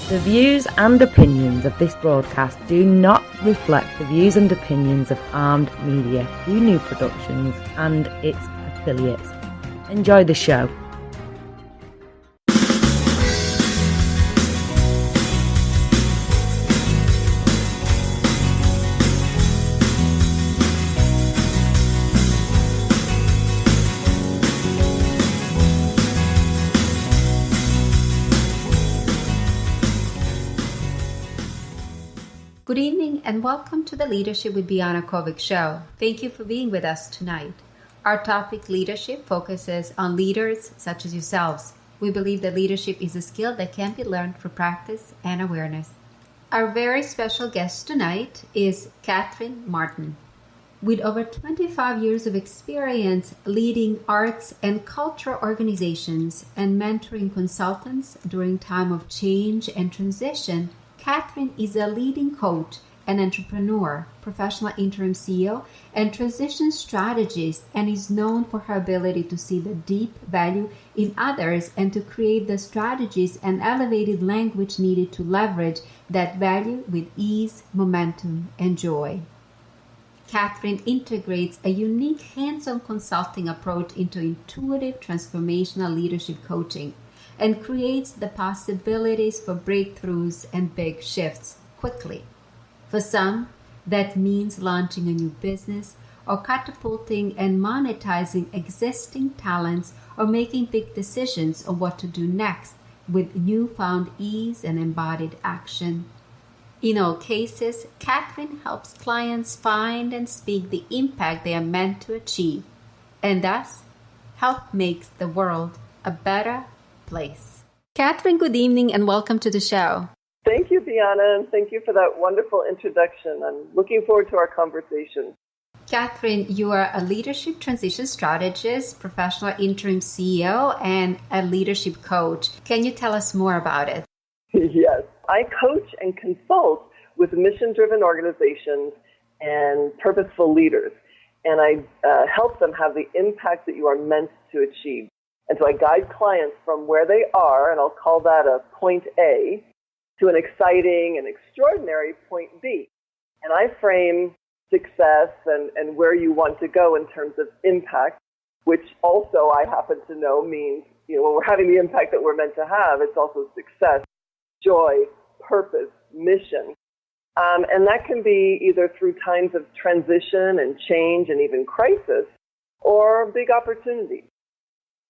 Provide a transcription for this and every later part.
The views and opinions of this broadcast do not reflect the views and opinions of Armed Media, New Productions and its affiliates. Enjoy the show. Good evening and welcome to the Leadership with Biana Kovic show. Thank you for being with us tonight. Our topic, leadership, focuses on leaders such as yourselves. We believe that leadership is a skill that can be learned through practice and awareness. Our very special guest tonight is Kathryn Martin. With over 25 years of experience leading arts and cultural organizations and mentoring consultants during time of change and transition, Kathryn is a leading coach, an entrepreneur, professional interim CEO, and transition strategist, and is known for her ability to see the deep value in others and to create the strategies and elevated language needed to leverage that value with ease, momentum, and joy. Kathryn integrates a unique hands-on consulting approach into intuitive transformational leadership coaching and creates the possibilities for breakthroughs and big shifts quickly. For some, that means launching a new business or catapulting and monetizing existing talents or making big decisions on what to do next with newfound ease and embodied action. In all cases, Kathryn helps clients find and speak the impact they are meant to achieve, and thus help makes the world a better place. Kathryn, good evening and welcome to the show. Thank you, Biana, and thank you for that wonderful introduction. I'm looking forward to our conversation. Kathryn, you are a leadership transition strategist, professional interim CEO, and a leadership coach. Can you tell us more about it? Yes. I coach and consult with mission-driven organizations and purposeful leaders, and I help them have the impact that you are meant to achieve. And so I guide clients from where they are, and I'll call that a point A, to an exciting and extraordinary point B. And I frame success and where you want to go in terms of impact, which also I happen to know means, when we're having the impact that we're meant to have, it's also success, joy, purpose, mission. And that can be either through times of transition and change and even crisis, or big opportunities.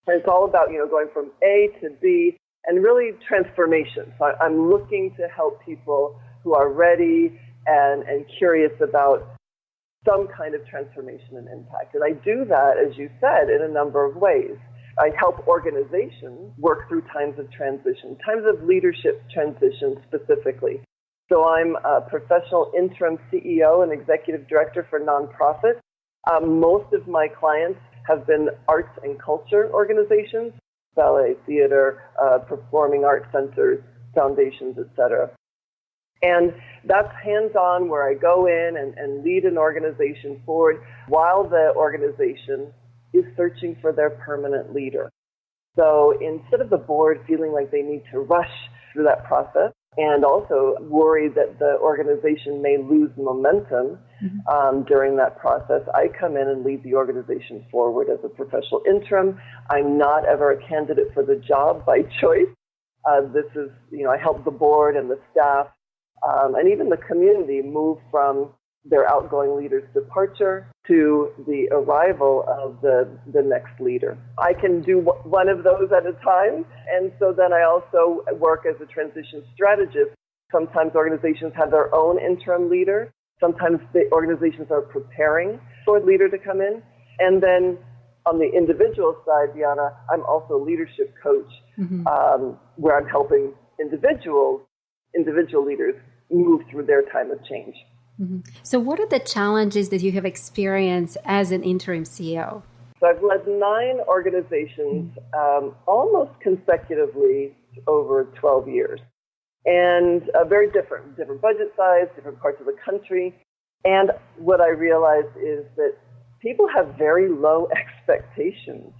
And it's all about, going from A to B and really transformation. So I'm looking to help people who are ready and curious about some kind of transformation and impact. And I do that, as you said, in a number of ways. I help organizations work through times of transition, times of leadership transition specifically. So I'm a professional interim CEO and executive director for nonprofits. Most of my clients have been arts and culture organizations, ballet, theater, performing arts centers, foundations, etc. And that's hands-on where I go in and lead an organization forward while the organization is searching for their permanent leader. So instead of the board feeling like they need to rush through that process and also worry that the organization may lose momentum during that process, I come in and lead the organization forward as a professional interim. I'm not ever a candidate for the job by choice. This is, I help the board and the staff and even the community move from their outgoing leader's departure to the arrival of the next leader. I can do one of those at a time, and so then I also work as a transition strategist. Sometimes organizations have their own interim leader. Sometimes the organizations are preparing for a leader to come in. And then on the individual side, Biana, I'm also a leadership coach where I'm helping individual leaders move through their time of change. So what are the challenges that you have experienced as an interim CEO? So I've led 9 organizations almost consecutively over 12 years. And very different budget size, different parts of the country. And what I realized is that people have very low expectations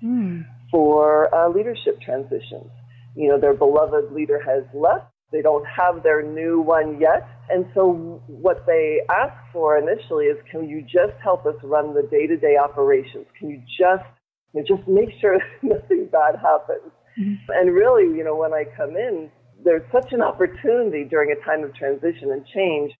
for leadership transitions. Their beloved leader has left, They don't have their new one yet. And so what they ask for initially is, can you just help us run the day-to-day operations? Can you just make sure nothing bad happens? Mm-hmm. And really, when I come in, there's such an opportunity during a time of transition and change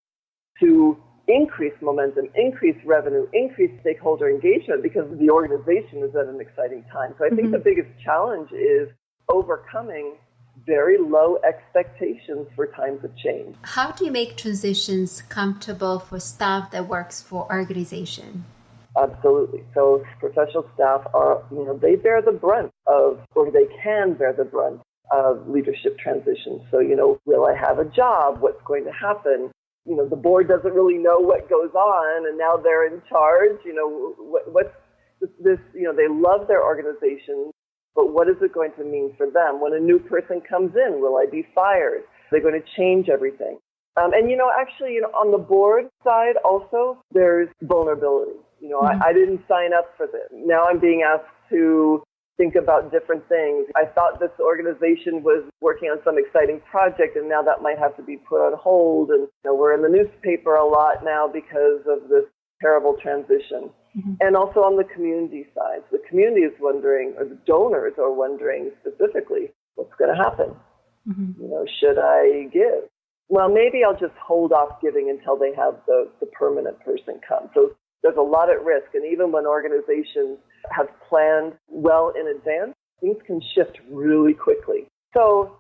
to increase momentum, increase revenue, increase stakeholder engagement, because the organization is at an exciting time. So I think the biggest challenge is overcoming very low expectations for times of change. How do you make transitions comfortable for staff that works for organization? Absolutely. So professional staff are, they bear the brunt of, or they can bear the brunt of leadership transitions. So, will I have a job? What's going to happen? The board doesn't really know what goes on, and now they're in charge. What's this? They love their organization, but what is it going to mean for them? When a new person comes in, will I be fired? They're going to change everything. Actually, on the board side also, there's vulnerability. I didn't sign up for this. Now I'm being asked to think about different things. I thought this organization was working on some exciting project, and now that might have to be put on hold. And we're in the newspaper a lot now because of this terrible transition. Mm-hmm. And also on the community side, the community is wondering, or the donors are wondering specifically, what's going to happen? Mm-hmm. Should I give? Well, maybe I'll just hold off giving until they have the permanent person come. So there's a lot at risk. And even when organizations have planned well in advance, things can shift really quickly. So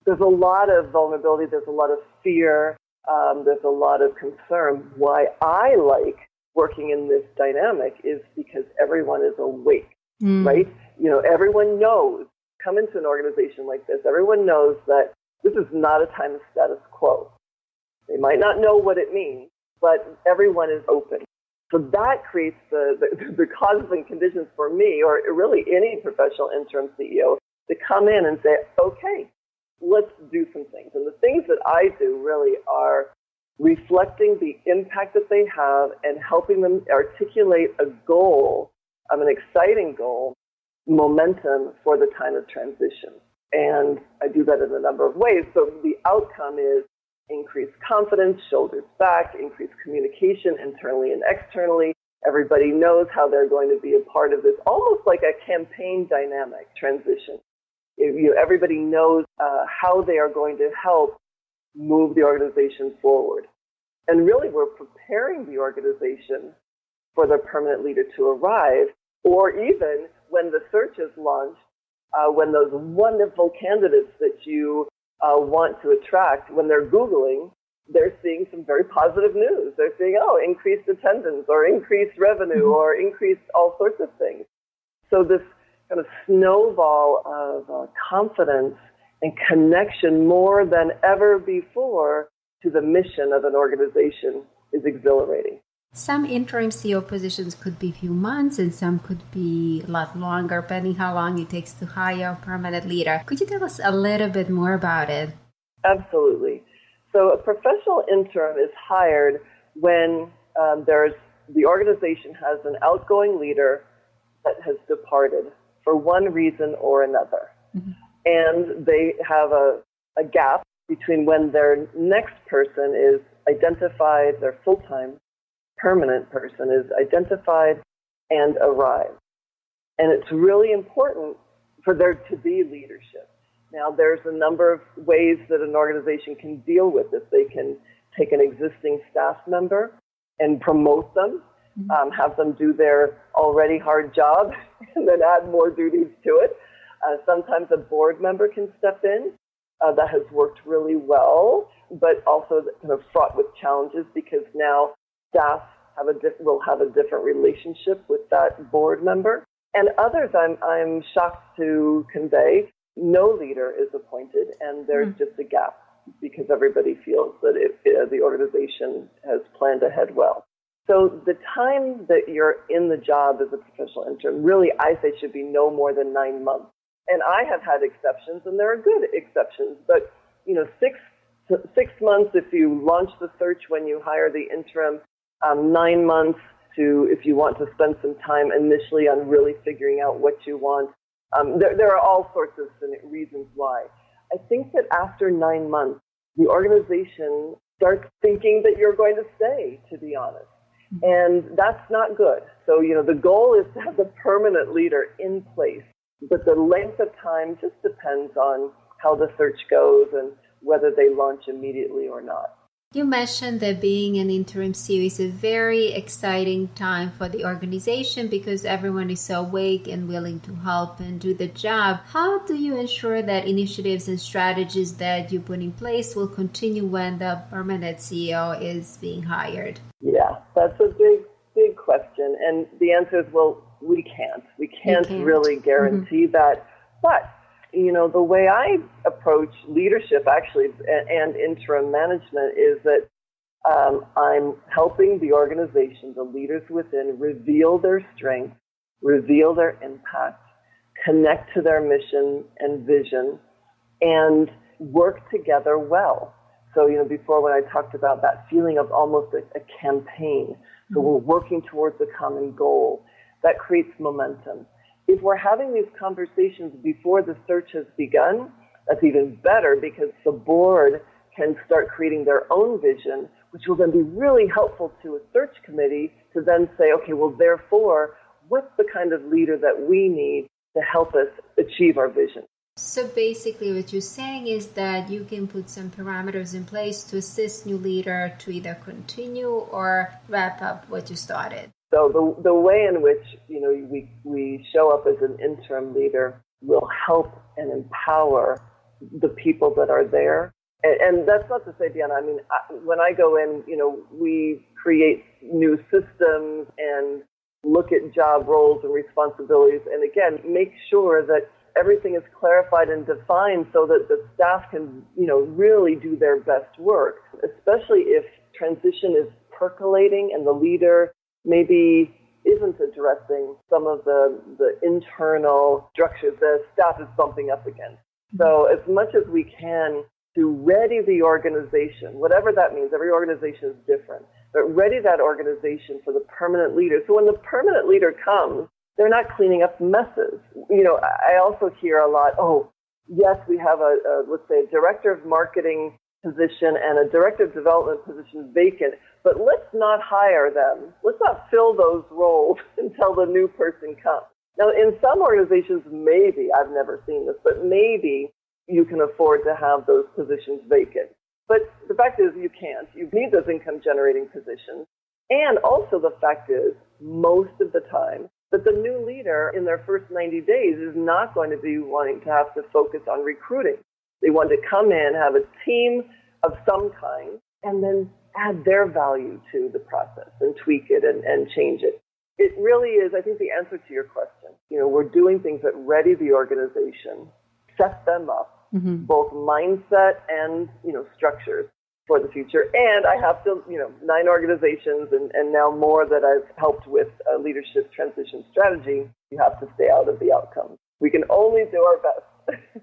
there's a lot of vulnerability. There's a lot of fear. There's a lot of concern. Why I like working in this dynamic is because everyone is awake, right? Everyone knows, come into an organization like this, everyone knows that this is not a time of status quo. They might not know what it means, but everyone is open. So that creates the causes and conditions for me, or really any professional interim CEO, to come in and say, okay, let's do some things. And the things that I do really are reflecting the impact that they have and helping them articulate a goal, an exciting goal, momentum for the time of transition. And I do that in a number of ways. So the outcome is increased confidence, shoulders back, increased communication internally and externally. Everybody knows how they're going to be a part of this, almost like a campaign dynamic transition. Everybody knows how they are going to help move the organization forward. And really, we're preparing the organization for their permanent leader to arrive, or even when the search is launched, when those wonderful candidates that you want to attract, when they're Googling, they're seeing some very positive news. They're seeing, increased attendance or increased revenue or increased all sorts of things. So this kind of snowball of confidence and connection more than ever before to the mission of an organization is exhilarating. Some interim CEO positions could be a few months and some could be a lot longer, depending how long it takes to hire a permanent leader. Could you tell us a little bit more about it? Absolutely. So a professional interim is hired when the organization has an outgoing leader that has departed for one reason or another. Mm-hmm. And they have a gap between when their next person is identified, their full-time permanent person is identified and arrives. And it's really important for there to be leadership. Now, there's a number of ways that an organization can deal with this. They can take an existing staff member and promote them, have them do their already hard job, and then add more duties to it. Sometimes a board member can step in. That has worked really well, but also kind of fraught with challenges because now staff will have a different relationship with that board member. And others, I'm shocked to convey, no leader is appointed, and there's just a gap because everybody feels that the organization has planned ahead well. So the time that you're in the job as a professional intern, really, I say should be no more than 9 months. And I have had exceptions, and there are good exceptions, but 6 months if you launch the search when you hire the interim, 9 months to if you want to spend some time initially on really figuring out what you want. There are all sorts of reasons why. I think that after 9 months, the organization starts thinking that you're going to stay, to be honest. And that's not good. So, the goal is to have the permanent leader in place. But the length of time just depends on how the search goes and whether they launch immediately or not. You mentioned that being an interim CEO is a very exciting time for the organization because everyone is so awake and willing to help and do the job. How do you ensure that initiatives and strategies that you put in place will continue when the permanent CEO is being hired? Yeah, that's a big question. And the answer is, well, we can't. We can't really guarantee that. But the way I approach leadership, actually, and interim management is that I'm helping the organization, the leaders within, reveal their strengths, reveal their impact, connect to their mission and vision, and work together well. So, before when I talked about that feeling of almost a campaign, so we're working towards a common goal, that creates momentum. If we're having these conversations before the search has begun, that's even better because the board can start creating their own vision, which will then be really helpful to a search committee to then say, okay, well, therefore, what's the kind of leader that we need to help us achieve our vision? So basically what you're saying is that you can put some parameters in place to assist new leader to either continue or wrap up what you started. So the way in which, we show up as an interim leader will help and empower the people that are there. And that's not to say, Biana, when I go in, we create new systems and look at job roles and responsibilities. And again, make sure that everything is clarified and defined so that the staff can, really do their best work, especially if transition is percolating and the leader maybe isn't addressing some of the internal structures the staff is bumping up against. So as much as we can to ready the organization, whatever that means, every organization is different, but ready that organization for the permanent leader. So when the permanent leader comes, they're not cleaning up messes. I also hear a lot, yes, we have let's say a director of marketing position and a director of development position vacant, but let's not hire them. Let's not fill those roles until the new person comes. Now, in some organizations, maybe, I've never seen this, but maybe you can afford to have those positions vacant. But the fact is you can't. You need those income-generating positions. And also the fact is, most of the time, that the new leader in their first 90 days is not going to be wanting to have to focus on recruiting. They want to come in, have a team of some kind, and then add their value to the process and tweak it and change it. It really is, I think, the answer to your question. We're doing things that ready the organization, set them up, both mindset and, structures for the future. And I have to, 9 organizations and now more that I've helped with a leadership transition strategy, you have to stay out of the outcome. We can only do our best.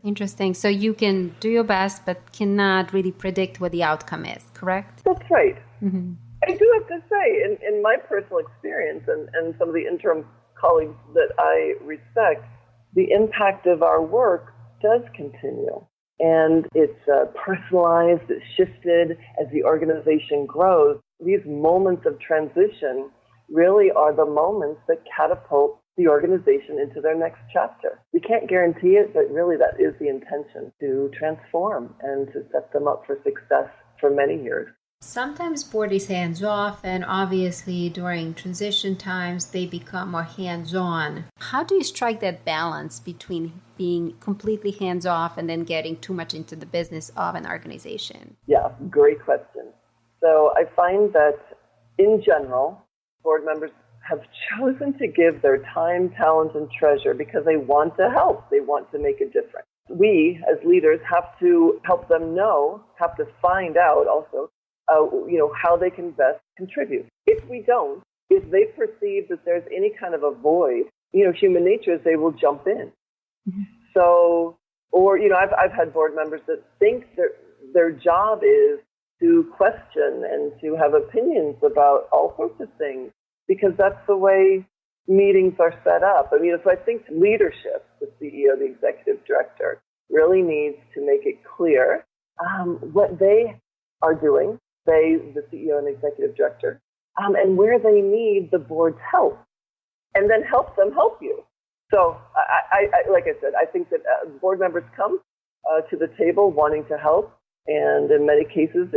Interesting. So you can do your best, but cannot really predict what the outcome is, correct? That's right. I do have to say, in my personal experience and some of the interim colleagues that I respect, the impact of our work does continue. And it's personalized, it's shifted as the organization grows. These moments of transition really are the moments that catapult the organization into their next chapter. We can't guarantee it, but really that is the intention, to transform and to set them up for success for many years. Sometimes board is hands-off, and obviously during transition times, they become more hands-on. How do you strike that balance between being completely hands-off and then getting too much into the business of an organization? Yeah, great question. So I find that in general, board members have chosen to give their time, talent, and treasure because they want to help. They want to make a difference. We, as leaders, have to help them know, have to find out also, how they can best contribute. If we don't, if they perceive that there's any kind of a void, human nature is they will jump in. So, or, I've had board members that think their job is to question and to have opinions about all sorts of things because that's the way meetings are set up. So I think leadership, the CEO, the executive director, really needs to make it clear what they are doing, they, the CEO and executive director, and where they need the board's help, and then help them help you. So, I like I said, I think that board members come to the table wanting to help, and in many cases,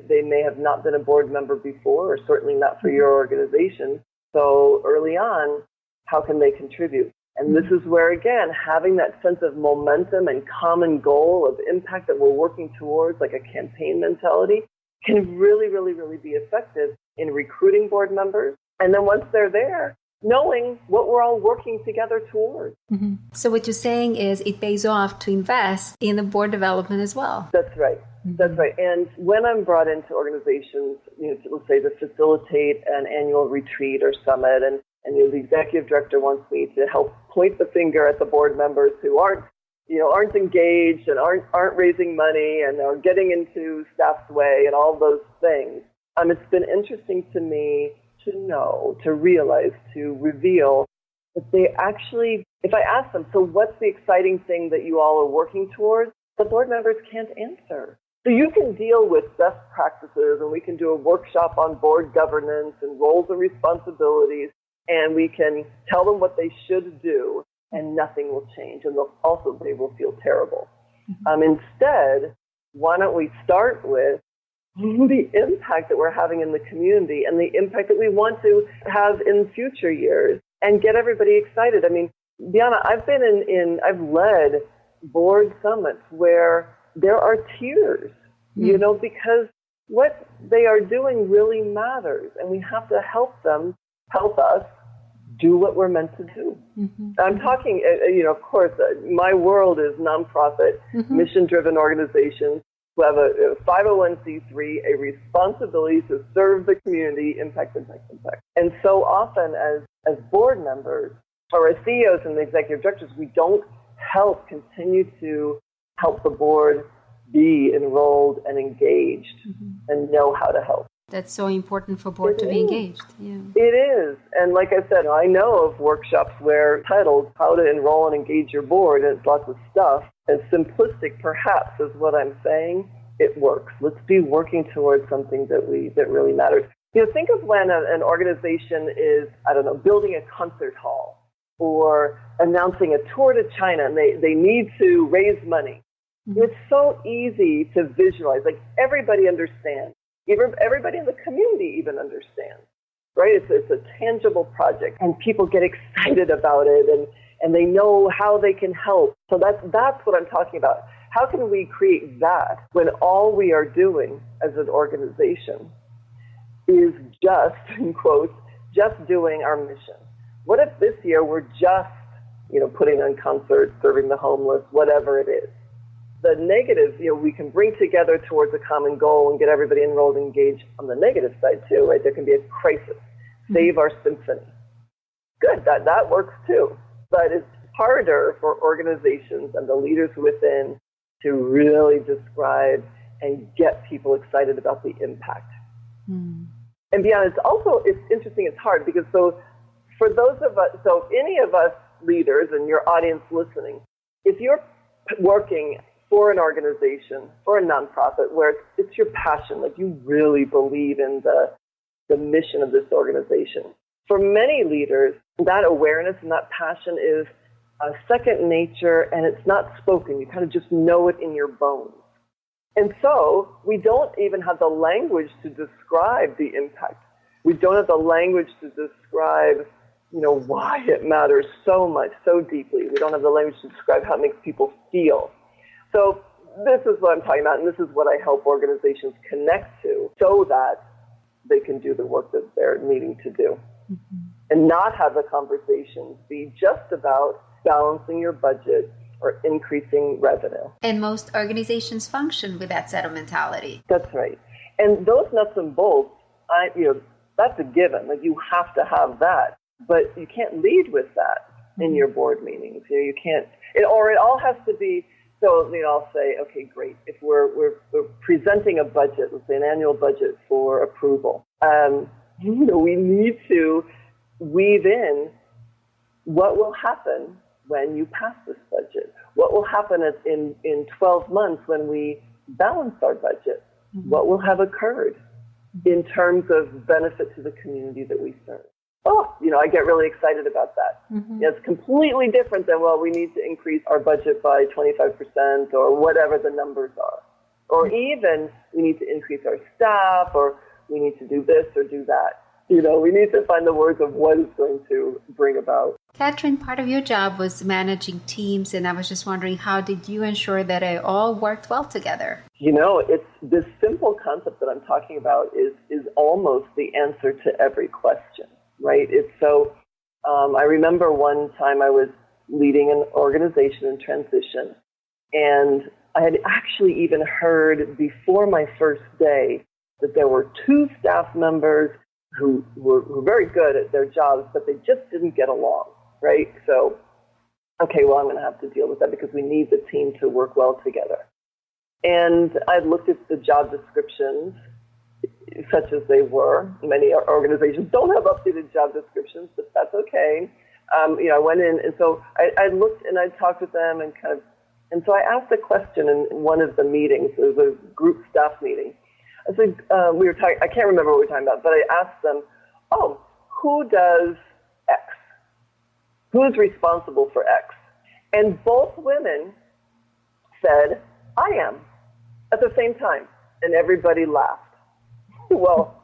they may have not been a board member before, or certainly not for your organization. So early on, how can they contribute? And this is where, again, having that sense of momentum and common goal of impact that we're working towards, like a campaign mentality, can really, really, really be effective in recruiting board members. And then once they're there, knowing what we're all working together towards. Mm-hmm. So what you're saying is it pays off to invest in the board development as well. That's right. Mm-hmm. That's right. And when I'm brought into organizations, let's say to facilitate an annual retreat or summit, and the executive director wants me to help point the finger at the board members who aren't engaged and aren't raising money and are getting into staff's way and all those things. It's been interesting to me to know, to realize, to reveal that they actually, if I ask them, so what's the exciting thing that you all are working towards? The board members can't answer. So you can deal with best practices, and we can do a workshop on board governance and roles and responsibilities, and we can tell them what they should do, and nothing will change, and they will feel terrible. Instead, why don't we start with the impact that we're having in the community and the impact that we want to have in future years, and get everybody excited. I mean, Biana, I've led board summits where there are tears, because what they are doing really matters, and we have to help us do what we're meant to do. Mm-hmm. I'm talking, of course, my world is nonprofit, mission-driven organizations who have a 501c3, a responsibility to serve the community, impact. And so often as board members or as CEOs and executive directors, we don't continue to help the board be enrolled and engaged and know how to help. That's so important for board to be engaged. Yeah. It is. And like I said, I know of workshops where titled How to Enroll and Engage Your Board, and it's lots of stuff. As simplistic perhaps as what I'm saying, it works. Let's be working towards something that really matters. Think of when an organization is, building a concert hall or announcing a tour to China, and they need to raise money. It's so easy to visualize. Like, everybody understands. Everybody in the community even understands, right? It's a tangible project, and people get excited about it, and they know how they can help. So that's what I'm talking about. How can we create that when all we are doing as an organization is just, in quotes, just doing our mission? What if this year we're just, putting on concerts, serving the homeless, whatever it is? The negative, we can bring together towards a common goal and get everybody enrolled and engaged on the negative side too, right? There can be a crisis. Save our symphony. Good, that works too. But it's harder for organizations and the leaders within to really describe and get people excited about the impact. And beyond, it's interesting, it's hard because for those of us, any of us leaders and your audience listening, if you're working for an organization, for a nonprofit, where it's your passion, like you really believe in the mission of this organization. For many leaders, that awareness and that passion is second nature, and it's not spoken. You kind of just know it in your bones. And so we don't even have the language to describe the impact. We don't have the language to describe, why it matters so much, so deeply. We don't have the language to describe how it makes people feel. So this is what I'm talking about, and this is what I help organizations connect to so that they can do the work that they're needing to do. And not have the conversations be just about balancing your budget or increasing revenue. And most organizations function with that set of mentality. That's right. And those nuts and bolts, that's a given. Like, you have to have that. But you can't lead with that in your board meetings. You can't, it all has to be. So, I'll say, okay, great. If we're presenting a budget, let's say an annual budget for approval, we need to weave in what will happen when you pass this budget. What will happen in 12 months when we balanced our budget? What will have occurred in terms of benefit to the community that we serve? Oh, I get really excited about that. It's completely different than, well, we need to increase our budget by 25% or whatever the numbers are. Or even we need to increase our staff, or we need to do this or do that. We need to find the words of what is going to bring about. Kathryn, part of your job was managing teams, and I was just wondering, how did you ensure that it all worked well together? It's this simple concept that I'm talking about is almost the answer to every question, right? It's so, I remember one time I was leading an organization in transition, and I had actually even heard before my first day that there were 2 staff members who were very good at their jobs, but they just didn't get along, right? So, okay, well, I'm going to have to deal with that because we need the team to work well together. And I looked at the job descriptions, such as they were. Many organizations don't have updated job descriptions, but that's okay. I went in, and so I looked and I talked with them and so I asked a question in one of the meetings. It was a group staff meeting. I said, we were talking, I can't remember what we were talking about, but I asked them, who does X? Who's responsible for X? And both women said, I am, at the same time. And everybody laughed. Well,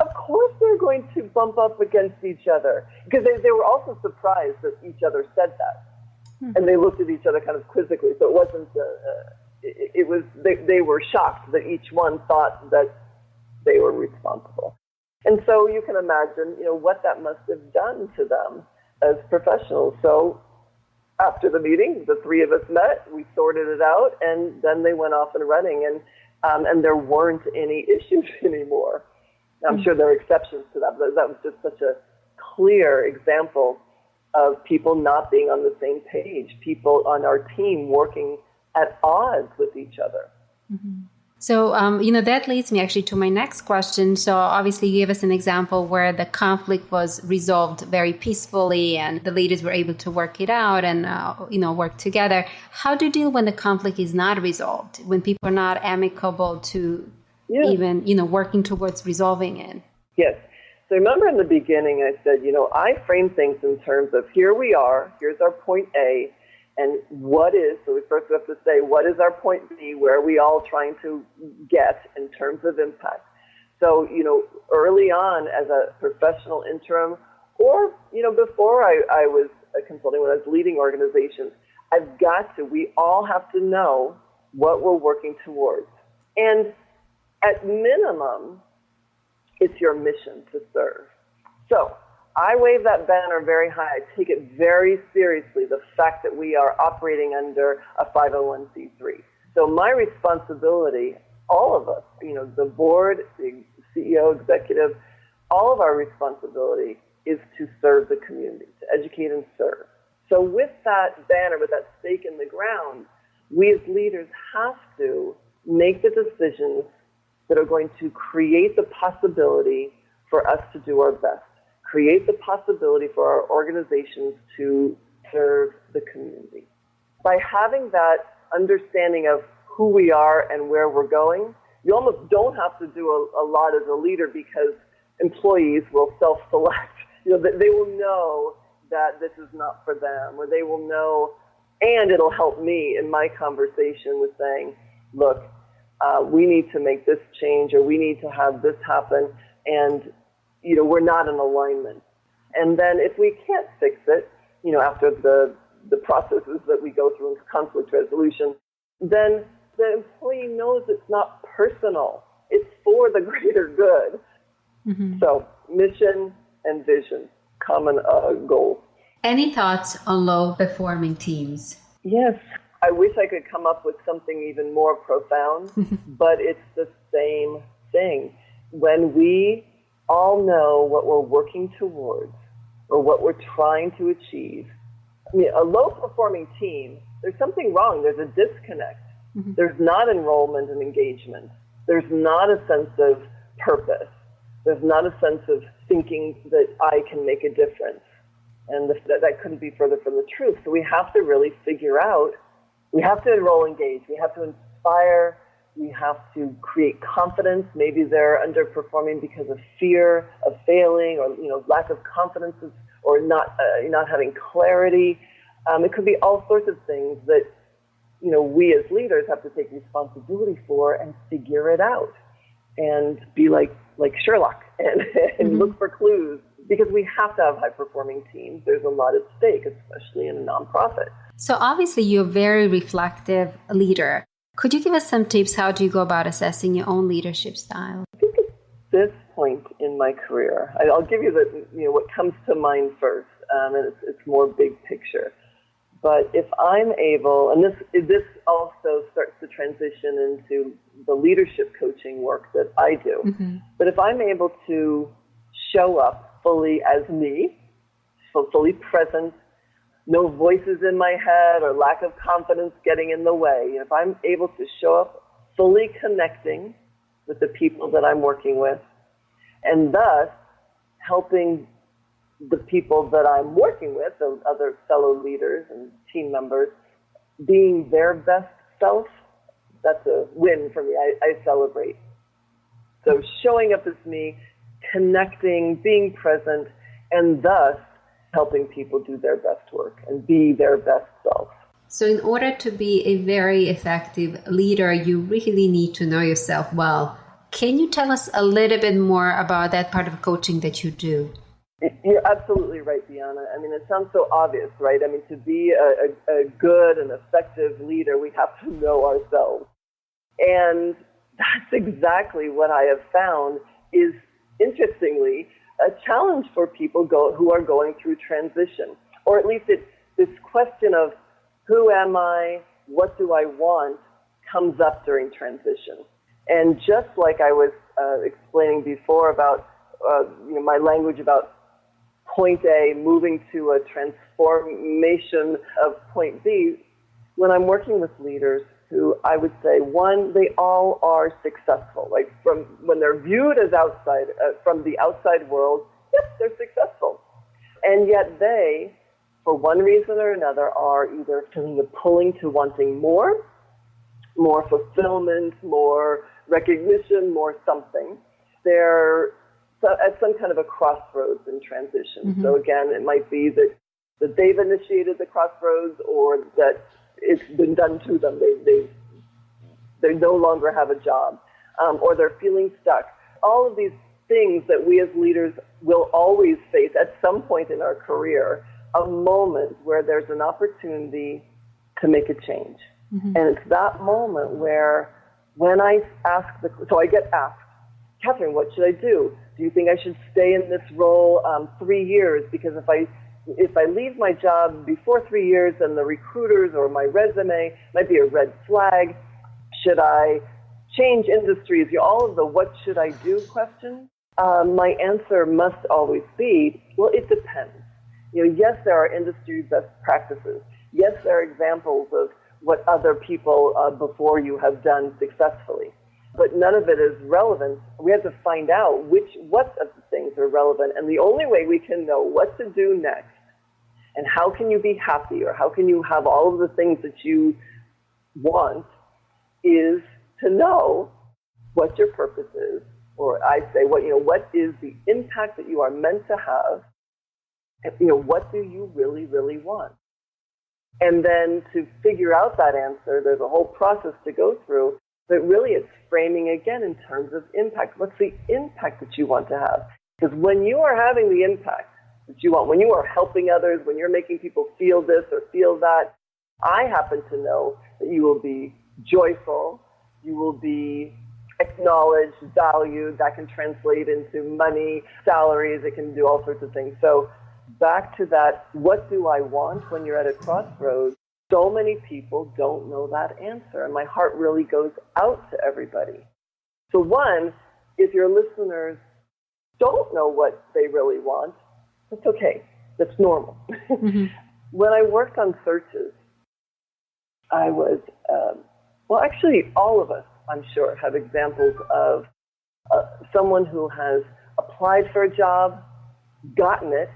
of course they're going to bump up against each other, because they were also surprised that each other said that. And they looked at each other kind of quizzically. So it wasn't, they were shocked that each one thought that they were responsible. And so you can imagine, what that must have done to them as professionals. So after the meeting, the 3 of us met, we sorted it out, and then they went off and running, and there weren't any issues anymore. I'm sure there are exceptions to that, but that was just such a clear example of people not being on the same page, people on our team working at odds with each other. So, that leads me actually to my next question. So obviously you gave us an example where the conflict was resolved very peacefully and the leaders were able to work it out and, work together. How do you deal when the conflict is not resolved, when people are not amicable to even, working towards resolving it? Yes. So remember in the beginning I said, I frame things in terms of here we are, here's our point A, and so we first have to say, what is our point B, where are we all trying to get in terms of impact? So, early on as a professional interim, or, before I was consulting, when I was leading organizations, we all have to know what we're working towards. And at minimum, it's your mission to serve. So I wave that banner very high. I take it very seriously, the fact that we are operating under a 501c3. So my responsibility, all of us, the board, the CEO, executive, all of our responsibility is to serve the community, to educate and serve. So with that banner, with that stake in the ground, we as leaders have to make the decisions that are going to create the possibility for us to do our best, create the possibility for our organizations to serve the community. By having that understanding of who we are and where we're going, you almost don't have to do a lot as a leader, because employees will self-select. They will know that this is not for them, or they will know, and it'll help me in my conversation with saying, look, we need to make this change, or we need to have this happen, and we're not in alignment. And then if we can't fix it, after the processes that we go through in conflict resolution, then the employee knows it's not personal. It's for the greater good. So mission and vision, common goals. Any thoughts on low-performing teams? Yes. I wish I could come up with something even more profound, but it's the same thing. When we all know what we're working towards or what we're trying to achieve, a low-performing team, there's something wrong. There's a disconnect. There's not enrollment and engagement. There's not a sense of purpose. There's not a sense of thinking that I can make a difference. And that couldn't be further from the truth. So we have to really figure out, we have to enroll, engage. We have to inspire. We have to create confidence. Maybe they're underperforming because of fear of failing, or lack of confidence, or not having clarity. It could be all sorts of things that we as leaders have to take responsibility for and figure it out, and be like Sherlock and look for clues, because we have to have high performing teams. There's a lot at stake, especially in a nonprofit. So obviously you're a very reflective leader. Could you give us some tips? How do you go about assessing your own leadership style? I think at this point in my career, I'll give you what comes to mind first, and it's more big picture. But if I'm able, and this also starts to transition into the leadership coaching work that I do, but if I'm able to show up fully as me, so fully present, no voices in my head or lack of confidence getting in the way, if I'm able to show up fully connecting with the people that I'm working with, and thus helping the people that I'm working with, those other fellow leaders and team members, being their best self, that's a win for me. I celebrate. So showing up as me, connecting, being present, and thus helping people do their best work and be their best self. So in order to be a very effective leader, you really need to know yourself well. Can you tell us a little bit more about that part of coaching that you do? You're absolutely right, Biana. I mean, it sounds so obvious, right? I mean, to be a good and effective leader, we have to know ourselves. And that's exactly what I have found is, interestingly, a challenge for people who are going through transition. Or at least this question of who am I, what do I want, comes up during transition. And just like I was explaining before about my language about point A moving to a transformation of point B, when I'm working with leaders who I would say, one, they all are successful. Like from when they're viewed as outside, from the outside world, yes, they're successful. And yet they, for one reason or another, are either feeling the pulling to wanting more fulfillment, more recognition, more something. They're at some kind of a crossroads in transition. So again, it might be that they've initiated the crossroads, or that it's been done to them. They no longer have a job, or they're feeling stuck. All of these things that we as leaders will always face at some point in our career, a moment where there's an opportunity to make a change. And it's that moment where when I so I get asked, Kathryn, what should I do? Do you think I should stay in this role 3 years? Because if I leave my job before 3 years, then the recruiters or my resume might be a red flag. Should I change industries? All of the what should I do questions. My answer must always be, well, it depends. Yes, there are industry best practices. Yes, there are examples of what other people before you have done successfully. But none of it is relevant. We have to find out what of the things are relevant. And the only way we can know what to do next and how can you be happy, or how can you have all of the things that you want, is to know what your purpose is. Or I say, what is the impact that you are meant to have? And, what do you really, really want? And then to figure out that answer, there's a whole process to go through. But really, it's framing again in terms of impact. What's the impact that you want to have? Because when you are having the impact that you want, when you are helping others, when you're making people feel this or feel that, I happen to know that you will be joyful, you will be acknowledged, valued. That can translate into money, salaries, it can do all sorts of things. So back to that, what do I want when you're at a crossroads? So many people don't know that answer, and my heart really goes out to everybody. So one, if your listeners don't know what they really want, that's okay. That's normal. When I worked on searches, I was, actually all of us, I'm sure, have examples of someone who has applied for a job, gotten it,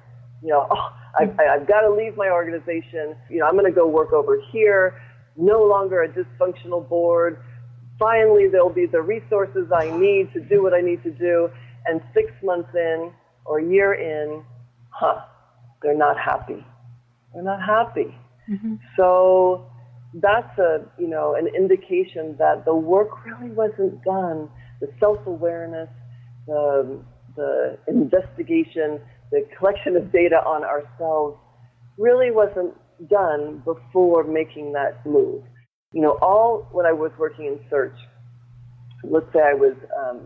I've got to leave my organization. I'm going to go work over here. No longer a dysfunctional board. finally there'll be the resources I need to do what I need to do. And 6 months in or a year in, they're not happy. They're not happy. Mm-hmm. So that's an indication that the work really wasn't done. The self-awareness, the investigation, the collection of data on ourselves really wasn't done before making that move. All when I was working in search, let's say I was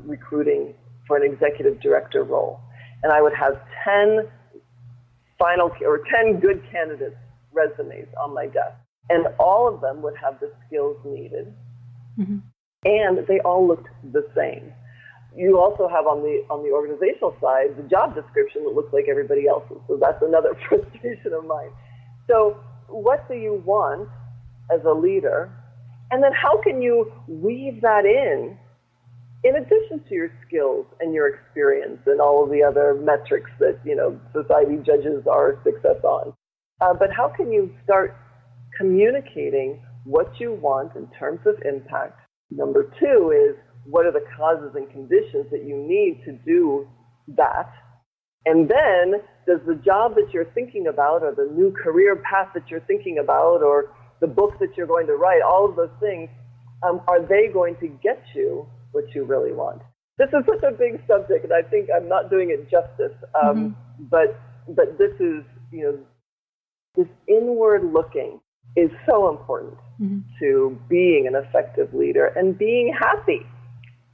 recruiting for an executive director role, and I would have 10 good candidates' resumes on my desk, and all of them would have the skills needed, mm-hmm. and they all looked the same. You also have on the organizational side the job description that looks like everybody else's, so that's another frustration of mine. So what do you want as a leader, and then how can you weave that in addition to your skills and your experience and all of the other metrics that society judges our success on? But how can you start communicating what you want in terms of impact? Number 2 is, what are the causes and conditions that you need to do that? And then, does the job that you're thinking about, or the new career path that you're thinking about, or the book that you're going to write, all of those things, are they going to get you what you really want? This is such a big subject, and I think I'm not doing it justice. Mm-hmm. But this is, this inward looking is so important mm-hmm. to being an effective leader and being happy.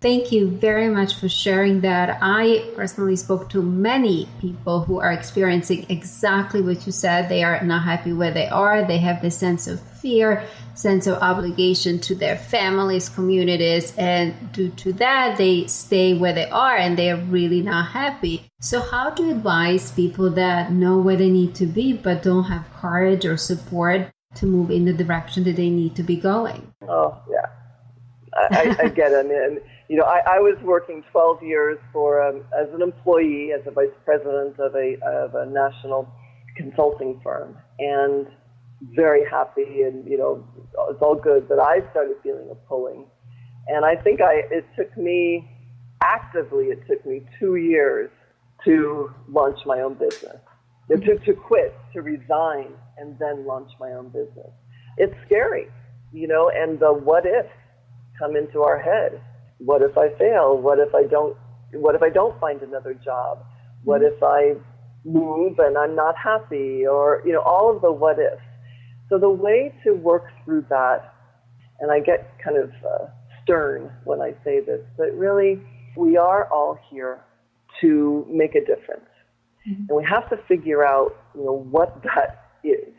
Thank you very much for sharing that. I personally spoke to many people who are experiencing exactly what you said. They are not happy where they are. They have this sense of fear, sense of obligation to their families, communities, and due to that, they stay where they are and they are really not happy. So how do you advise people that know where they need to be but don't have courage or support to move in the direction that they need to be going? Oh, yeah. I get it. And, I was working 12 years as an employee, as a vice president of a national consulting firm, and very happy, and it's all good. But I started feeling a pulling, and I think it took me 2 years to launch my own business, to quit, to resign, and then launch my own business. It's scary, and the what ifs come into our head. What if I fail? What if I don't find another job? What if I move and I'm not happy? Or, all of the what ifs. So the way to work through that, and I get kind of stern when I say this, but really we are all here to make a difference. Mm-hmm. And we have to figure out, what that is.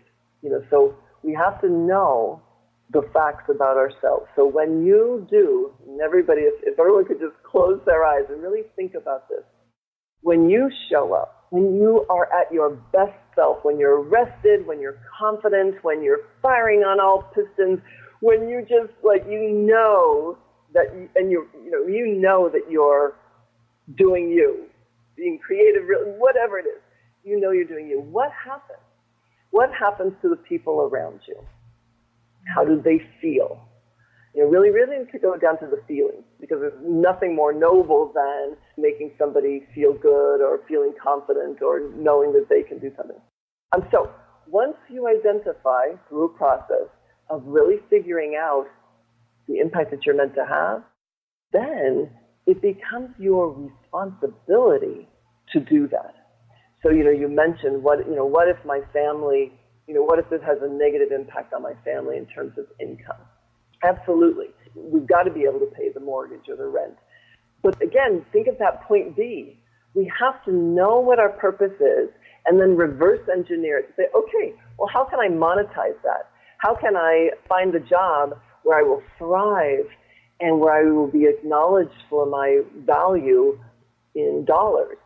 So we have to know the facts about ourselves. So when you do, and everybody, if everyone could just close their eyes and really think about this, when you show up, when you are at your best self, when you're rested, when you're confident, when you're firing on all pistons, when you just that that you're doing you, being creative, whatever it is, you're doing you. What happens? What happens to the people around you? How do they feel? Really, really need to go down to the feelings, because there's nothing more noble than making somebody feel good or feeling confident or knowing that they can do something. So once you identify through a process of really figuring out the impact that you're meant to have, then it becomes your responsibility to do that. So, you mentioned what if my family, what if this has a negative impact on my family in terms of income? Absolutely. We've got to be able to pay the mortgage or the rent. But again, think of that point B. We have to know what our purpose is and then reverse engineer it to say, okay, well, how can I monetize that? How can I find the job where I will thrive and where I will be acknowledged for my value in dollars?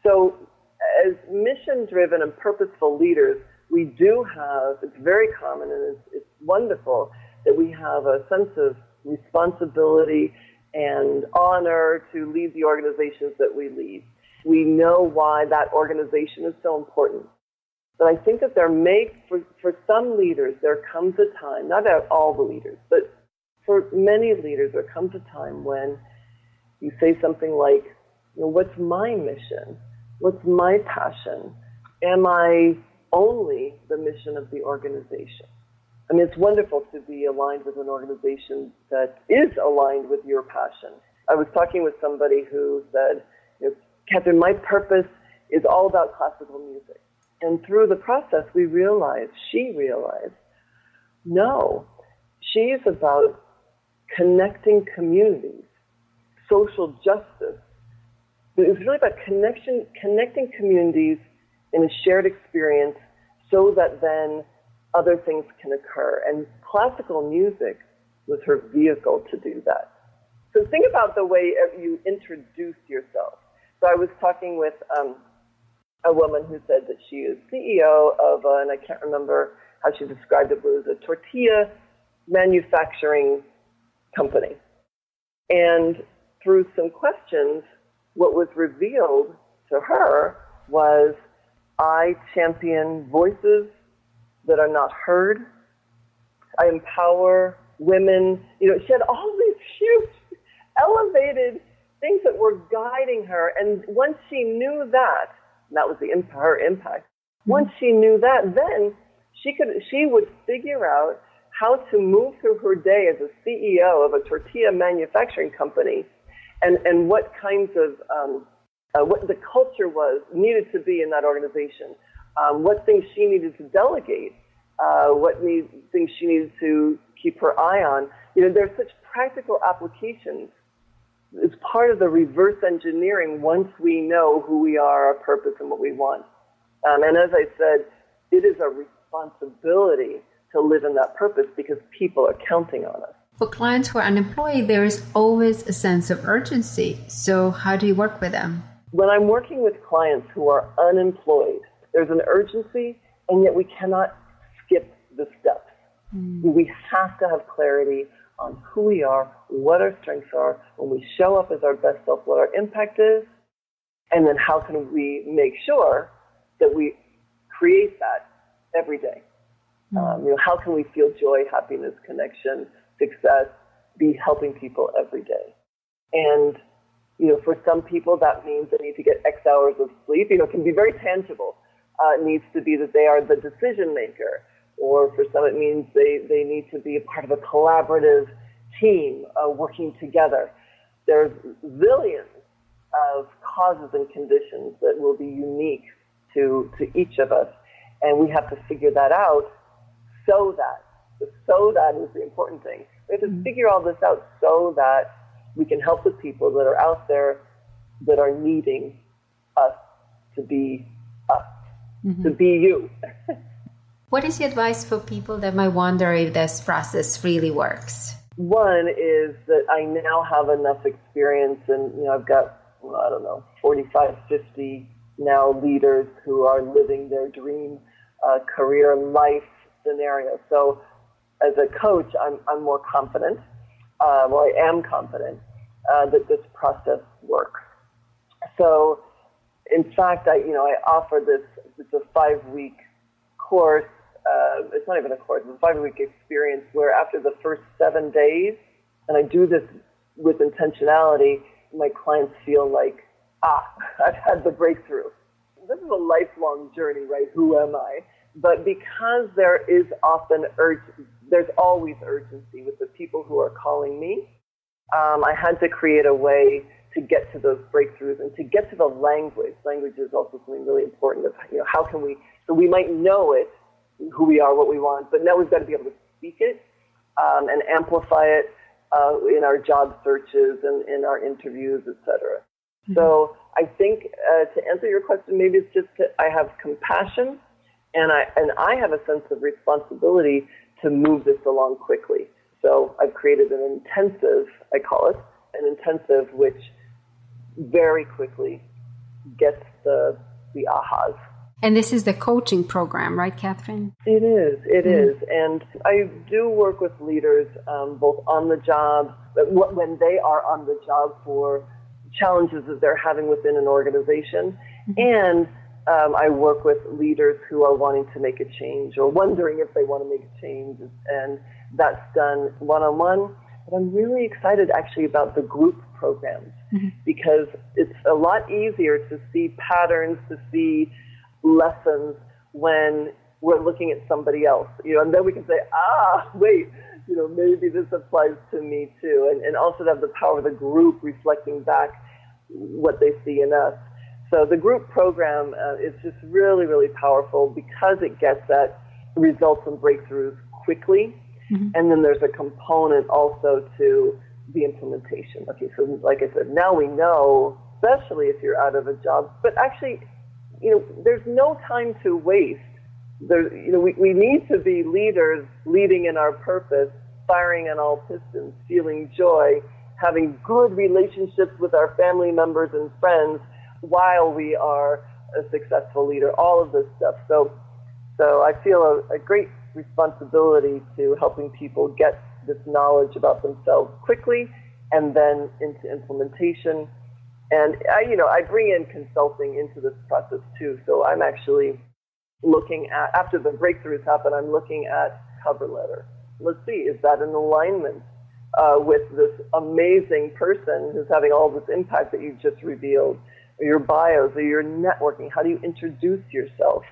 So as mission-driven and purposeful leaders, we do have, it's very common and it's wonderful that we have a sense of responsibility and honor to lead the organizations that we lead. We know why that organization is so important. But I think that for some leaders, there comes a time, not all the leaders, but for many leaders, there comes a time when you say something like, what's my mission? What's my passion? Am I only the mission of the organization? I mean, it's wonderful to be aligned with an organization that is aligned with your passion. I was talking with somebody who said, Kathryn, my purpose is all about classical music. And through the process, she realized, no, she's about connecting communities, social justice. It was really about connecting communities in a shared experience so that then other things can occur. And classical music was her vehicle to do that. So think about the way you introduce yourself. So I was talking with a woman who said that she is CEO of, and I can't remember how she described it, but it was a tortilla manufacturing company. And through some questions, what was revealed to her was, I champion voices that are not heard. I empower women. She had all these huge, elevated things that were guiding her. And once she knew that, and that was her impact. Once she knew that, then she would figure out how to move through her day as a CEO of a tortilla manufacturing company, and what kinds of what the culture needed to be in that organization, what things she needed to delegate, what things she needed to keep her eye on. There's such practical applications. It's part of the reverse engineering once we know who we are, our purpose, and what we want. And as I said, it is a responsibility to live in that purpose because people are counting on us. For clients who are unemployed, there is always a sense of urgency. So how do you work with them? When I'm working with clients who are unemployed, there's an urgency, and yet we cannot skip the steps. We have to have clarity on who we are, what our strengths are, when we show up as our best self, what our impact is, and then how can we make sure that we create that every day. How can we feel joy, happiness, connection, success, be helping people every day? And for some people, that means they need to get X hours of sleep. It can be very tangible. It needs to be that they are the decision maker. Or for some, it means they need to be a part of a collaborative team working together. There's zillions of causes and conditions that will be unique to each of us. And we have to figure that out so that is the important thing. We have to figure all this out so that we can help the people that are out there that are needing us to be us, to be you. What is your advice for people that might wonder if this process really works? One is that I now have enough experience, and I've got, 45, 50 now leaders who are living their dream career life scenario. So as a coach, I'm more confident. I am confident that this process works. So, in fact, I offer this. It's a 5-week course. It's not even a course. It's a 5-week experience where after the first 7 days, and I do this with intentionality, my clients feel like, I've had the breakthrough. This is a lifelong journey, right? Who am I? But because there is often there's always urgency with the people who are calling me, I had to create a way to get to those breakthroughs and to get to the language. Language is also something really important. How can we, so we might know it, who we are, what we want, but now we've got to be able to speak it and amplify it in our job searches and in our interviews, etc. So I think to answer your question, maybe it's just that I have compassion and I have a sense of responsibility to move this along quickly. So I've created an intensive, I call it, an intensive which very quickly gets the ahas. And this is the coaching program, right, Kathryn? It is. And I do work with leaders both on the job, when they are on the job for challenges that they're having within an organization. And I work with leaders who are wanting to make a change or wondering if they want to make a change. And that's done one-on-one. But I'm really excited actually about the group programs because it's a lot easier to see patterns, to see lessons when we're looking at somebody else, and then we can say, wait, maybe this applies to me too. And also to have the power of the group reflecting back what they see in us. So the group program is just really, really powerful because it gets at results and breakthroughs quickly. And then there's a component also to the implementation. Okay, so like I said, now we know, especially if you're out of a job, but actually, there's no time to waste. We need to be leaders leading in our purpose, firing on all pistons, feeling joy, having good relationships with our family members and friends while we are a successful leader, all of this stuff. So I feel a great responsibility to helping people get this knowledge about themselves quickly and then into implementation. And I bring in consulting into this process too. So I'm actually looking at, after the breakthroughs happen, I'm looking at cover letter. Let's see, is that in alignment with this amazing person who's having all this impact that you just revealed? Or your bios, or your networking? How do you introduce yourself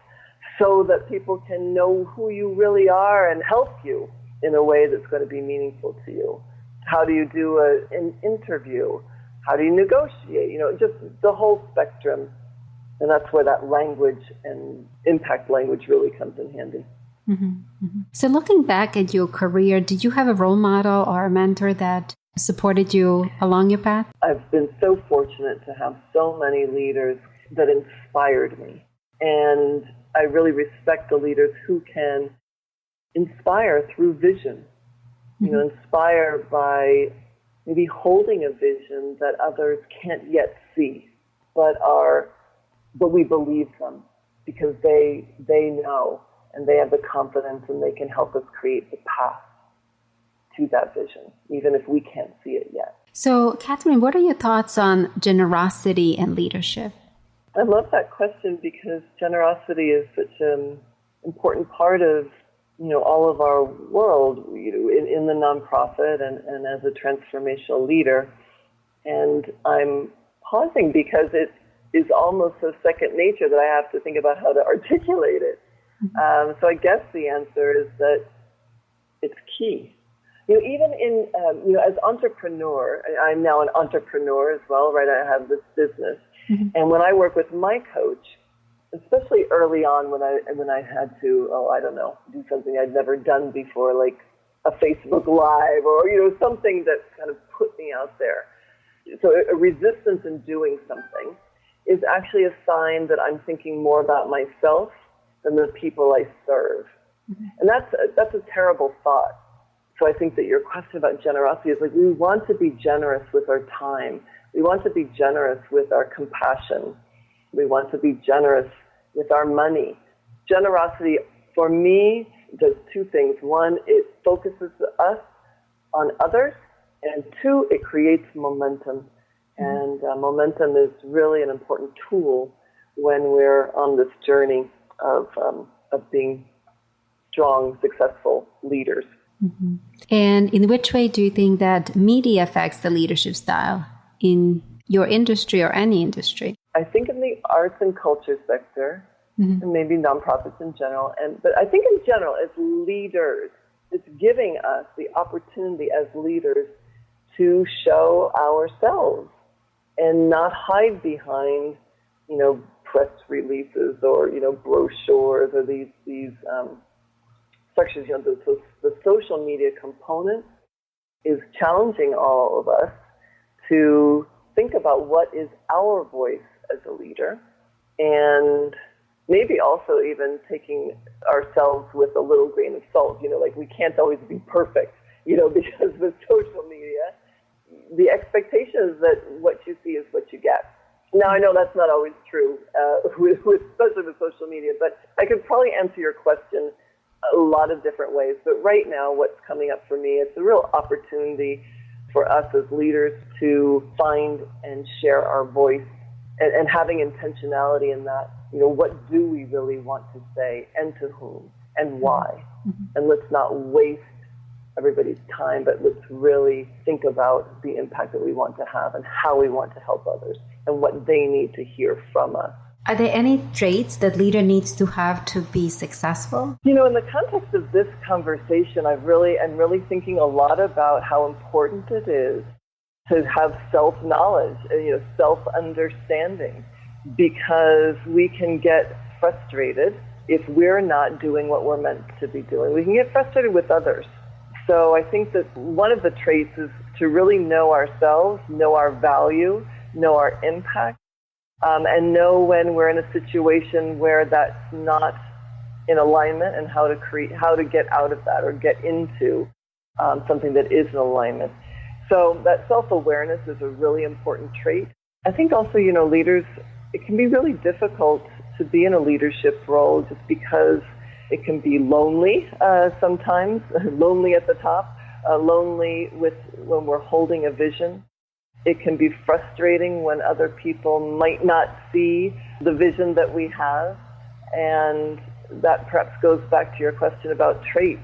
so that people can know who you really are and help you in a way that's going to be meaningful to you? How do you do an interview? How do you negotiate? Just the whole spectrum. And that's where that language and impact language really comes in handy. So looking back at your career, did you have a role model or a mentor that supported you along your path? I've been so fortunate to have so many leaders that inspired me. And I really respect the leaders who can inspire through vision. Inspire by maybe holding a vision that others can't yet see, but we believe them because they know and they have the confidence and they can help us create the path to that vision, even if we can't see it yet. So, Kathryn, what are your thoughts on generosity and leadership? I love that question because generosity is such an important part of, all of our world, in the nonprofit and as a transformational leader. And I'm pausing because it is almost a second nature that I have to think about how to articulate it. So I guess the answer is that it's key. Even in, as entrepreneur, I'm now an entrepreneur as well, right? I have this business. And when I work with my coach, especially early on when I had to, do something I'd never done before, like a Facebook Live or, something that kind of put me out there. So a resistance in doing something is actually a sign that I'm thinking more about myself than the people I serve. And that's a terrible thought. So I think that your question about generosity is like, we want to be generous with our time. We want to be generous with our compassion. We want to be generous with our money. Generosity, for me, does two things. One, it focuses us on others. And two, it creates momentum. And momentum is really an important tool when we're on this journey of being strong, successful leaders. And in which way do you think that media affects the leadership style in your industry or any industry? I think in the arts and culture sector, and maybe nonprofits in general, but I think in general, as leaders, it's giving us the opportunity as leaders to show ourselves and not hide behind, press releases or, brochures or these structures. The social media component is challenging all of us to think about what is our voice as a leader, and maybe also even taking ourselves with a little grain of salt. Like we can't always be perfect, because with social media, the expectation is that what you see is what you get. Now, I know that's not always true, especially with social media, but I could probably answer your question a lot of different ways. But right now, what's coming up for me, it's a real opportunity for us as leaders to find and share our voice and having intentionality in that. What do we really want to say and to whom and why? And let's not waste everybody's time, but let's really think about the impact that we want to have and how we want to help others and what they need to hear from us. Are there any traits that leader needs to have to be successful? You know, in the context of this conversation, I'm really thinking a lot about how important it is to have self-knowledge, self-understanding, because we can get frustrated if we're not doing what we're meant to be doing. We can get frustrated with others. So I think that one of the traits is to really know ourselves, know our value, know our impact, and know when we're in a situation where that's not in alignment, and how to get out of that or get into something that is in alignment. So that self-awareness is a really important trait. I think also, leaders, it can be really difficult to be in a leadership role just because it can be lonely sometimes, lonely at the top, lonely when we're holding a vision. It can be frustrating when other people might not see the vision that we have, and that perhaps goes back to your question about traits.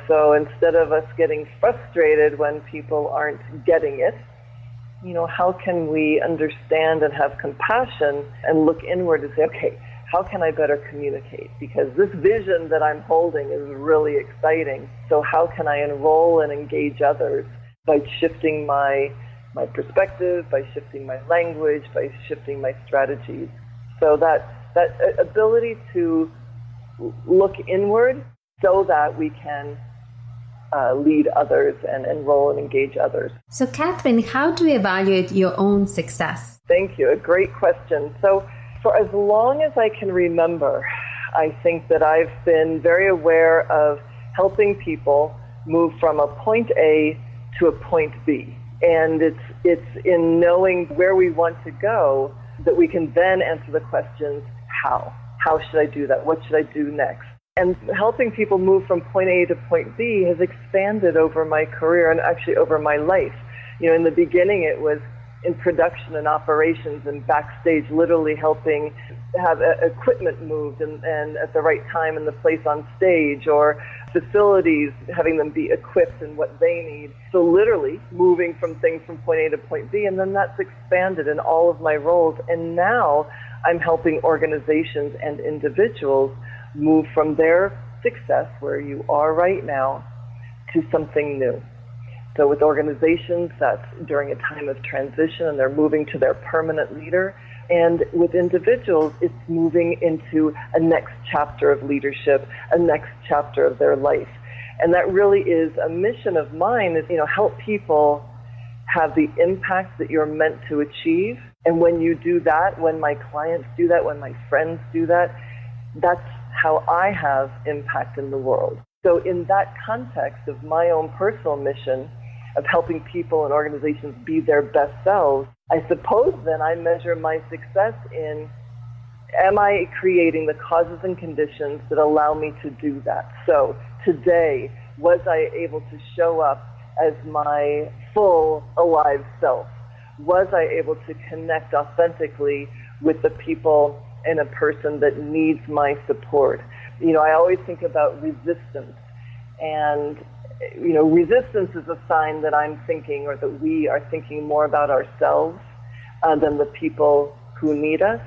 So instead of us getting frustrated when people aren't getting it, how can we understand and have compassion and look inward and say, okay, how can I better communicate? Because this vision that I'm holding is really exciting. So how can I enroll and engage others by shifting my perspective, by shifting my language, by shifting my strategies? So that ability to look inward so that we can lead others and enroll and engage others. So Kathryn, how do you evaluate your own success? Thank you. A great question. So for as long as I can remember, I think that I've been very aware of helping people move from a point A to a point B. And it's in knowing where we want to go that we can then answer the questions, how? How should I do that? What should I do next? And helping people move from point A to point B has expanded over my career and actually over my life. In the beginning it was in production and operations and backstage, literally helping have equipment moved and at the right time and the place on stage, or facilities, having them be equipped and what they need. So literally moving from things from point A to point B, and then that's expanded in all of my roles. And now I'm helping organizations and individuals move from their success, where you are right now, to something new. So with organizations, that's during a time of transition and they're moving to their permanent leader. And with individuals, it's moving into a next chapter of leadership, a next chapter of their life. And that really is a mission of mine, is, help people have the impact that you're meant to achieve. And when you do that, when my clients do that, when my friends do that, that's how I have impact in the world. So in that context of my own personal mission of helping people and organizations be their best selves, I suppose then I measure my success in, am I creating the causes and conditions that allow me to do that? So today, was I able to show up as my full, alive self? Was I able to connect authentically with the people and a person that needs my support? I always think about resistance, and resistance is a sign that I'm thinking, or that we are thinking more about ourselves than the people who need us.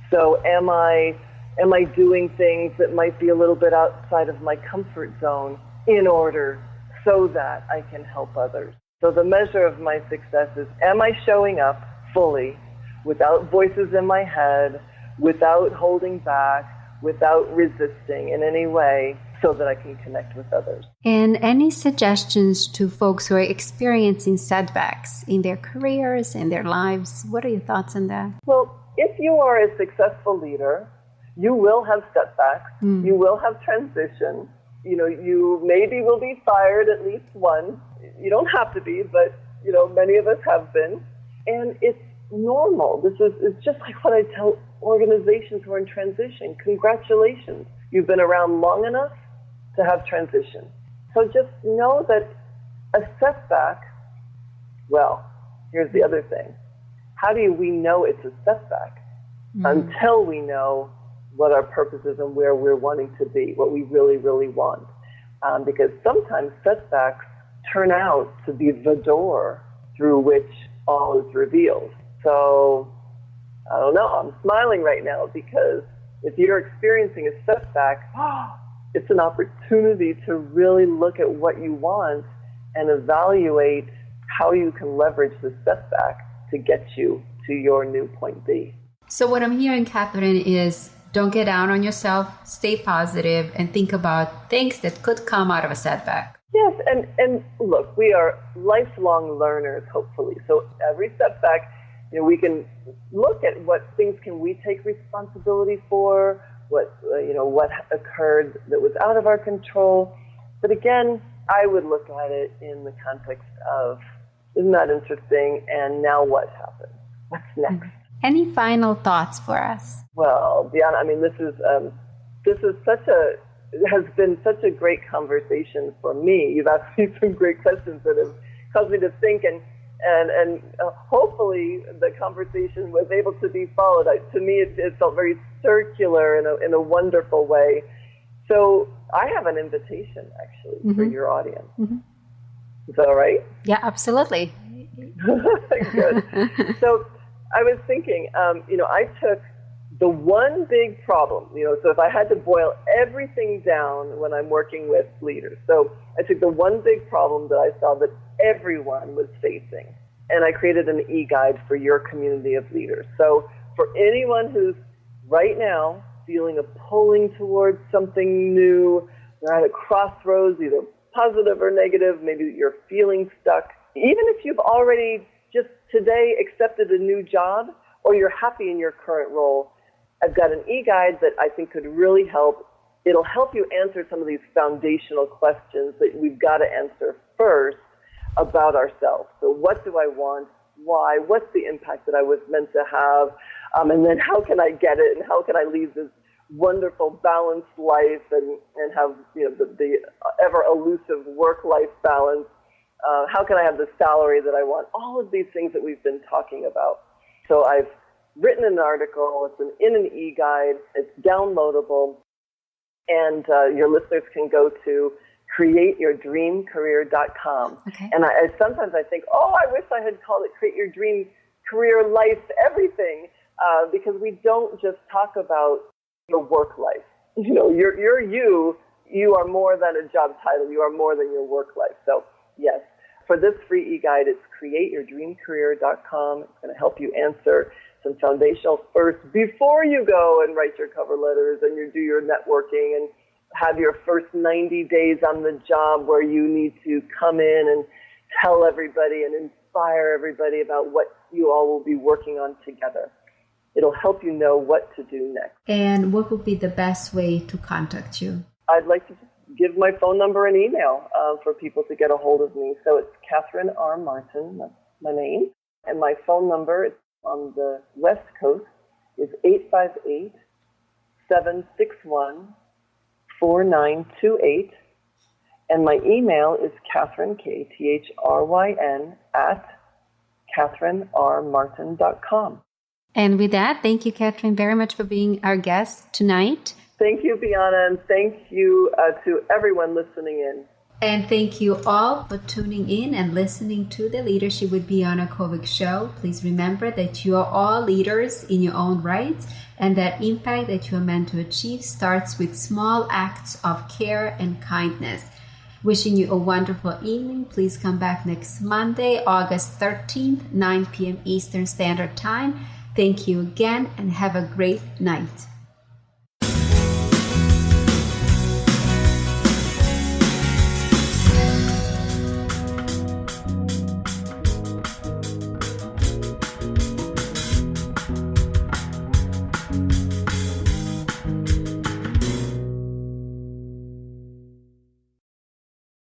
So am I doing things that might be a little bit outside of my comfort zone in order so that I can help others? So the measure of my success is, am I showing up fully, without voices in my head, without holding back, without resisting in any way, so that I can connect with others? And any suggestions to folks who are experiencing setbacks in their careers and their lives? What are your thoughts on that? Well, if you are a successful leader, you will have setbacks. You will have transition. You maybe will be fired at least once. You don't have to be, but, many of us have been. And it's normal. It's just like what I tell organizations who are in transition. Congratulations. You've been around long enough to have transition. So just know that a setback, well, here's the other thing. How do we know it's a setback? Until we know what our purpose is and where we're wanting to be, what we really, really want. because sometimes setbacks turn out to be the door through which all is revealed. So, I don't know, I'm smiling right now because if you're experiencing a setback, it's an opportunity to really look at what you want and evaluate how you can leverage the setback to get you to your new point B. So what I'm hearing, Kathryn, is don't get down on yourself, stay positive, and think about things that could come out of a setback. Yes, and look, we are lifelong learners, hopefully. So every setback, we can look at what things can we take responsibility for, what occurred that was out of our control. But again, I would look at it in the context of, isn't that interesting? And now what happens? What's next? Any final thoughts for us? Well, Biana, this has been such a great conversation for me. You've asked me some great questions that have caused me to think, and hopefully the conversation was able to be followed. To me, it felt very circular in a wonderful way. So I have an invitation, actually, for your audience. Mm-hmm. Is that all right? Yeah, absolutely. Good. So I was thinking, I took the one big problem, so if I had to boil everything down when I'm working with leaders, so I took the one big problem that I saw that everyone was facing, and I created an e-guide for your community of leaders. So for anyone who's right now feeling a pulling towards something new, they're at a crossroads, either positive or negative, maybe you're feeling stuck, even if you've already just today accepted a new job or you're happy in your current role, I've got an e-guide that I think could really help. It'll help you answer some of these foundational questions that we've got to answer first about ourselves. So what do I want? Why? What's the impact that I was meant to have? And then how can I get it? And how can I lead this wonderful balanced life and have the ever elusive work-life balance? How can I have the salary that I want? All of these things that we've been talking about. So I've written an article. It's in an e-guide. It's downloadable. And your listeners can go to createyourdreamcareer.com. Okay. And sometimes I think, I wish I had called it Create Your Dream Career Life Everything, because we don't just talk about your work life. You're you are more than a job title. You are more than your work life. So yes, for this free e-guide, it's createyourdreamcareer.com. It's going to help you answer some foundational first before you go and write your cover letters and you do your networking and have your first 90 days on the job where you need to come in and tell everybody and inspire everybody about what you all will be working on together. It'll help you know what to do next. And what would be the best way to contact you? I'd like to just give my phone number and email for people to get a hold of me. So it's Kathryn R Martin, that's my name. And my phone number on the West Coast is 858-761-4928. And my email is Kathryn, Kathryn, @KathrynRMartin.com. And with that, thank you, Kathryn, very much for being our guest tonight. Thank you, Biana, and thank you to everyone listening in. And thank you all for tuning in and listening to the Leadership with Biana Kovic show. Please remember that you are all leaders in your own right, and that impact that you are meant to achieve starts with small acts of care and kindness. Wishing you a wonderful evening. Please come back next Monday, August 13th, 9 p.m. Eastern Standard Time. Thank you again and have a great night.